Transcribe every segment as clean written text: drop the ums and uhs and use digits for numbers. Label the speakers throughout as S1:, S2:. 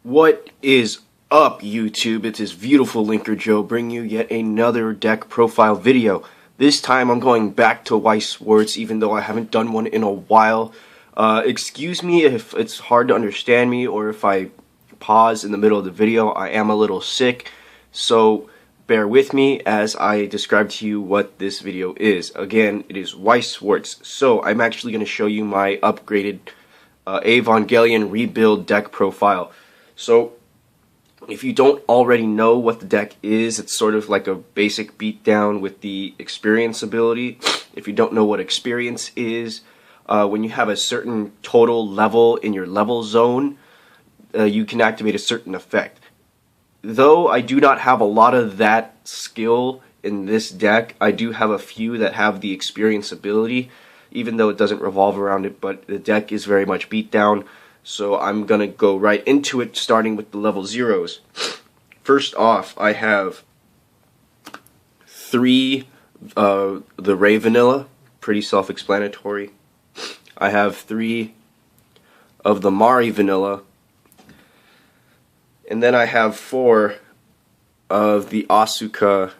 S1: What is up, YouTube? It is ViewtifulLinkerJoe bringing you yet another deck profile video. This time I'm going back to Weiss Schwarz, even though I haven't done one in a while. Excuse me if it's hard to understand me or if I pause in the middle of the video. I am a little sick, so bear with me as I describe to you what this video is. Again, it is Weiss Schwarz. So I'm actually going to show you my upgraded Evangelion rebuild deck profile. So, if you don't already know what the deck is, it's sort of like a basic beatdown with the experience ability. If you don't know what experience is, when you have a certain total level in your level zone, you can activate a certain effect. Though I do not have a lot of that skill in this deck, I do have a few that have the experience ability, even though it doesn't revolve around it, but the deck is very much beatdown. So I'm going to go right into it, starting with the level 0s. First off, I have 3 the Ray Vanilla, pretty self-explanatory. I have 3 of the Mari Vanilla. And then I have 4 of the Asuka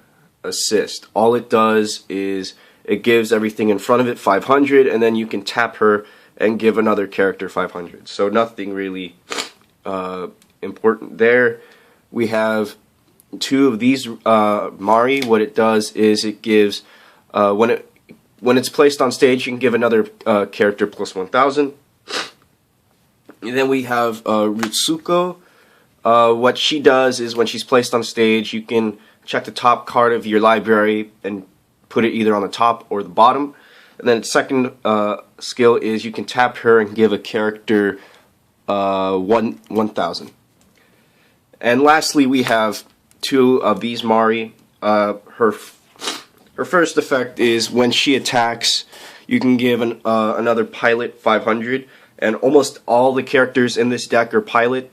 S1: Assist. All it does is it gives everything in front of it 500, and then you can tap her and give another character 500. So nothing really important there. We have 2 of these Mari. What it does is it gives, when it's placed on stage, you can give another character plus 1,000. And then we have Ritsuko. What she does is when she's placed on stage, you can check the top card of your library and put it either on the top or the bottom. And then its second skill is you can tap her and give a character 1,000. And lastly, we have 2 of these Mari. Her first effect is when she attacks, you can give another pilot 500. And almost all the characters in this deck are pilot,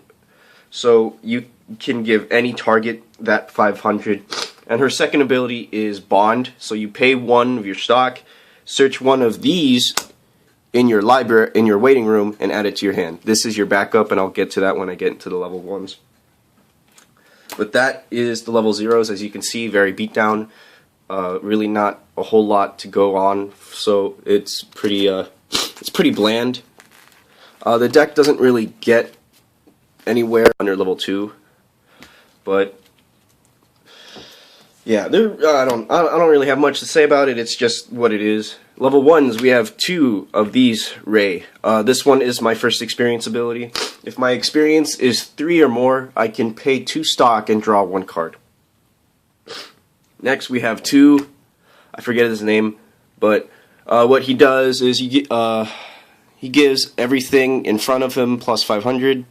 S1: so you can give any target that 500. And her second ability is Bond, so you pay 1 of your stock, search one of these in your library, in your waiting room, and add it to your hand. This is your backup, and I'll get to that when I get into the level 1s. But that is the level 0s. As you can see, very beatdown. Really not a whole lot to go on, so it's pretty bland. The deck doesn't really get anywhere under level 2, but yeah, I don't really have much to say about it. It's just what it is. Level 1s, we have 2 of these Ray. This one is my first experience ability. If my experience is 3 or more, I can pay 2 stock and draw 1 card. Next, we have 2. I forget his name, but what he does is he gives everything in front of him plus 500.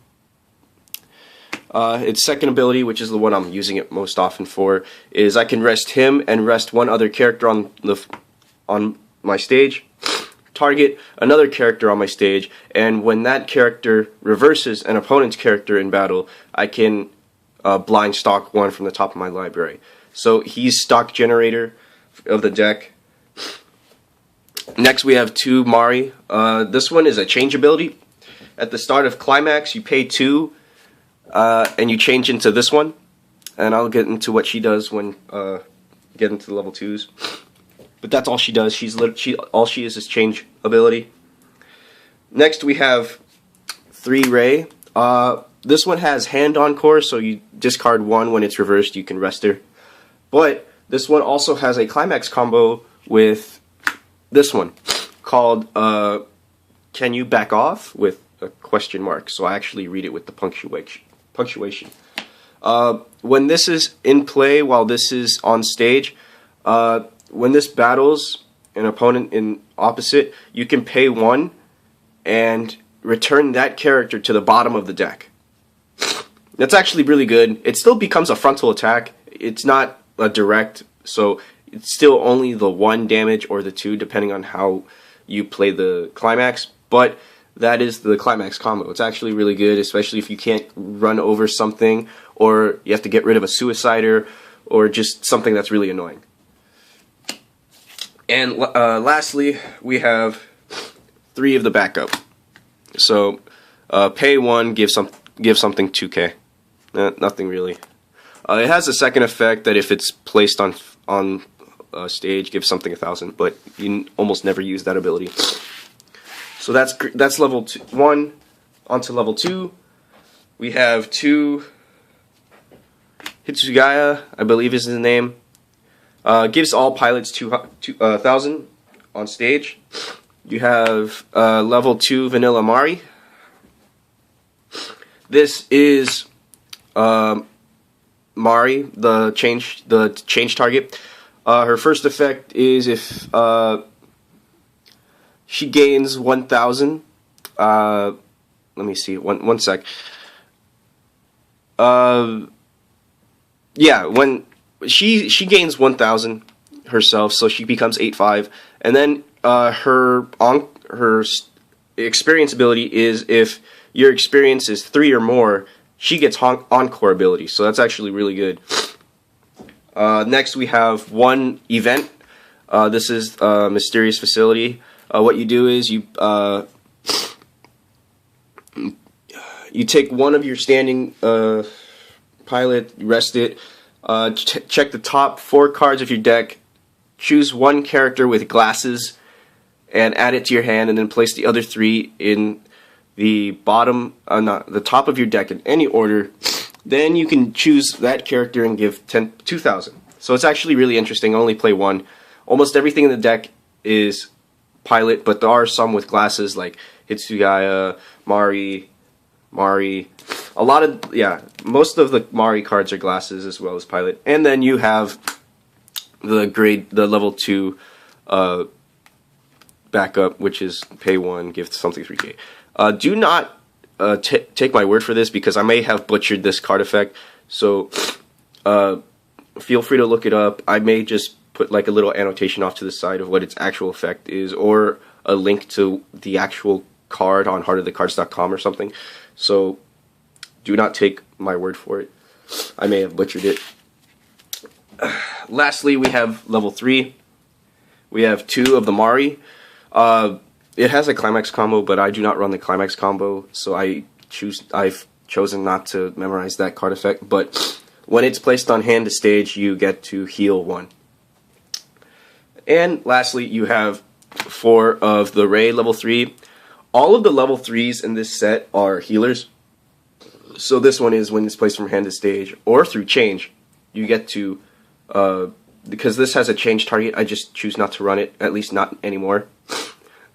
S1: Its second ability, which is the one I'm using it most often for, is I can rest him and rest 1 other character on my stage, target another character on my stage, and when that character reverses an opponent's character in battle, I can blind stock 1 from the top of my library. So he's stock generator of the deck. Next we have 2 Mari. This one is a change ability. At the start of Climax, you pay 2 and you change into this one, and I'll get into what she does when get into the level 2s. But that's all she does. All she is change ability. Next we have 3 Ray. This one has Hand Encore, so you discard 1 when it's reversed. You can rest her. But this one also has a Climax combo with this one called "Can You Back Off?" with a question mark. So I actually read it with the punctuation. When this is in play while this is on stage, when this battles an opponent in opposite, you can pay 1 and return that character to the bottom of the deck. That's actually really good. It still becomes a frontal attack. It's not a direct, so it's still only the 1 damage or the 2 depending on how you play the Climax, but that is the Climax combo. It's actually really good, especially if you can't run over something, or you have to get rid of a suicider, or just something that's really annoying. And lastly, we have 3 of the backup. So pay 1, give give something 2k. Nothing really. It has a second effect that if it's placed on stage, gives something 1,000, but you almost never use that ability. So that's level 1. On to level 2. We have 2 Hitsugaya, I believe is his name. Gives all pilots 2,000 on stage. You have level 2 Vanilla Mari. This is Mari, the change target. Her first effect is if she gains 1,000. Let me see. One sec. Yeah, when she gains 1,000 herself, so she becomes 8/5, and then her experience ability is if your experience is 3 or more, she gets encore ability. So that's actually really good. Next, we have 1 event. This is Mysterious Facility. What you do is you take one of your standing pilot, rest it, check the top 4 cards of your deck, choose 1 character with glasses, and add it to your hand, and then place the other 3 in the bottom, the top of your deck in any order. Then you can choose that character and give 2,000. So it's actually really interesting. I only play 1. Almost everything in the deck is pilot, but there are some with glasses like Hitsugaya, Mari. A lot of, most of the Mari cards are glasses as well as pilot. And then you have the level 2 backup, which is pay 1, give something 3k. Do not take my word for this, because I may have butchered this card effect. So feel free to look it up. I may just put like a little annotation off to the side of what its actual effect is, or a link to the actual card on heartofthecards.com or something. So do not take my word for it. I may have butchered it. Lastly, we have level 3. We have 2 of the Mari. It has a climax combo, but I do not run the climax combo, so I've chosen not to memorize that card effect. But when it's placed on hand to stage, you get to heal 1. And lastly, you have 4 of the Ray level 3. All of the level 3s in this set are healers. So this one is when it's placed from hand to stage or through change. You get to, because this has a change target, I just choose not to run it, at least not anymore.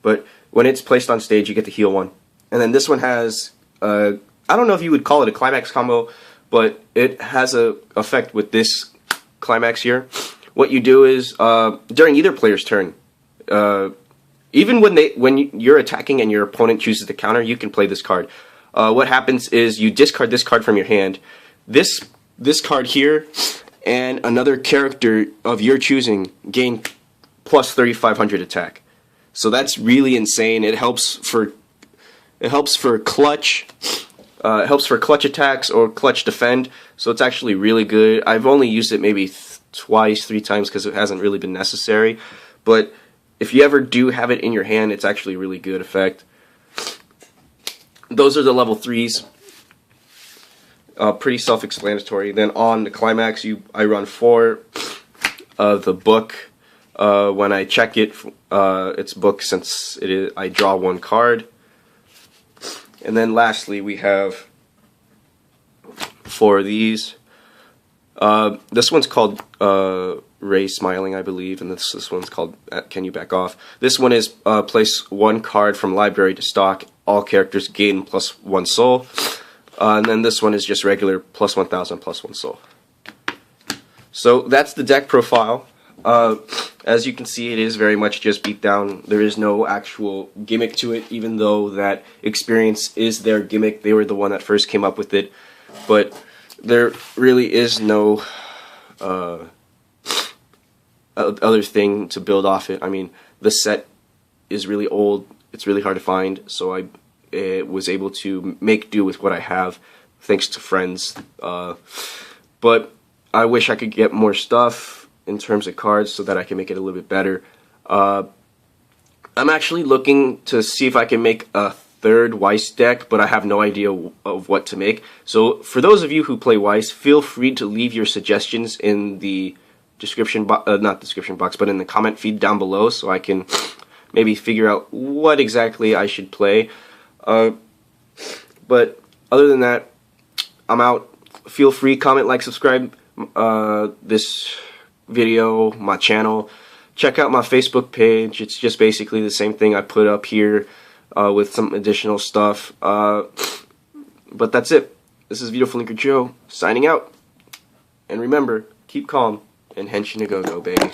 S1: But when it's placed on stage, you get to heal 1. And then this one has, I don't know if you would call it a climax combo, but it has a effect with this climax here. What you do is, during either player's turn, even when you're attacking and your opponent chooses to counter, you can play this card. What happens is you discard this card from your hand. This card here and another character of your choosing gain plus 3,500 attack. So that's really insane. It helps for clutch. It helps for clutch attacks or clutch defend. So it's actually really good. I've only used it maybe twice, 3 times because it hasn't really been necessary. But if you ever do have it in your hand, it's actually a really good effect. Those are the level 3s. Pretty self-explanatory. Then on the climax, I run 4 of the book. When I check it, it's book since I draw 1 card. And then lastly, we have 4 of these. This one's called Ray Smiling, I believe, and this one's called Can You Back Off. This one is place 1 card from library to stock. All characters gain plus 1 soul. And then this one is just regular plus 1,000 plus 1 soul. So that's the deck profile. As you can see, it is very much just beat down. There is no actual gimmick to it, even though that experience is their gimmick. They were the one that first came up with it. But there really is no other thing to build off it. I mean, the set is really old. It's really hard to find, so I was able to make do with what I have, thanks to friends. But I wish I could get more stuff in terms of cards so that I can make it a little bit better. I'm actually looking to see if I can make a third Weiss deck, but I have no idea of what to make. So for those of you who play Weiss, feel free to leave your suggestions in the description box, not description box, but in the comment feed down below, so I can maybe figure out what exactly I should play. But other than that, I'm out. Feel free, comment, like, subscribe this video, my channel. Check out my Facebook page. It's just basically the same thing I put up here with some additional stuff. But that's it. This is ViewtifulLinkerJoe signing out. And remember, keep calm and henshin a go-go, baby.